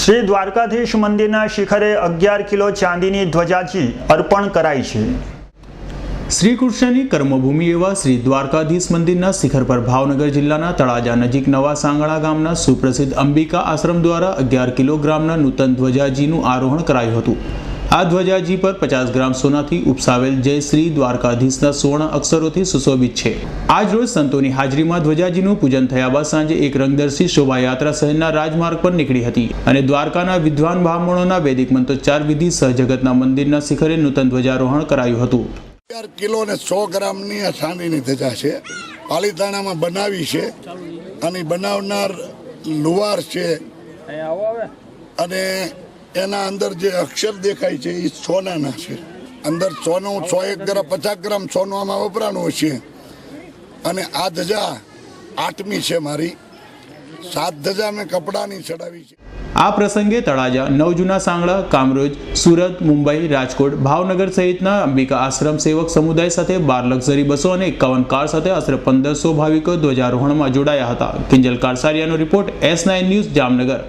શ્રી દ્વારકાધીશ મંદિરના શિખરે 11 કિલો ચાંદીની ધ્વજાજી અર્પણ કરાઈ છે। શ્રી કૃષ્ણની કર્મભૂમિ એવા શ્રી દ્વારકાધીશ મંદિરના શિખર પર ભાવનગર જિલ્લાના તળાજા નજીક નવા સાંગણા ગામના સુપ્રસિદ્ધ અંબિકા આશ્રમ દ્વારા 11 કિલોગ્રામના નૂતન ધ્વજાજીનું આરોહણ કરાયું હતું। આ ધ્વજાજી પર 50 ગ્રામ સોનાથી ઉપસાવેલ જય શ્રી દ્વારકાધીશના સુવર્ણ અક્ષરોથી સુશોભિત છે। આજ રોજ સંતોની હાજરીમાં ધ્વજાજીનું પૂજન થયા બાદ સાંજે એક રંગદર્શી શોભાયાત્રા શહેરના રાજમાર્ગ પર નીકળી હતી અને દ્વારકાના વિદ્વાન બ્રાહ્મણોના વૈદિક મંત્રોચ્ચાર વિધિ સહજગતના મંદિરના શિખરે નૂતન ધ્વજારોહણ કરાયું હતું। 11 કિલો ને 100 ગ્રામની આ ચાંદીની ધજા છે। પાલીતાણામાં બનાવી છે અને બનાવનાર લુવાર છે અને એના અંદર જે અક્ષર દેખાય છે એ સોનાના છે। અંદર સોનું 101 ગ્રામ 50 ગ્રામ સોનું આમાં વપરાનું છે અને આ ધજા 8મી છે મારી। 7 ધજા મેં કપડાની ચડાવી છે। આ પ્રસંગે તળાજા, નવજૂના સાંગળા, કામરોજ, સુરત, મુંબઈ, રાજકોટ, ભાવનગર સહિતના અંબિકા આશ્રમ સેવક સમુદાય સાથે 12 લક્ઝરી બસો અને 51 કાર સાથે આશરે 1500 ભાવિકો ધ્વજારોહણમાં જોડાયા હતા। કિંજલ કારસારિયાનો રિપોર્ટ, S9 ન્યૂઝ, જામનગર।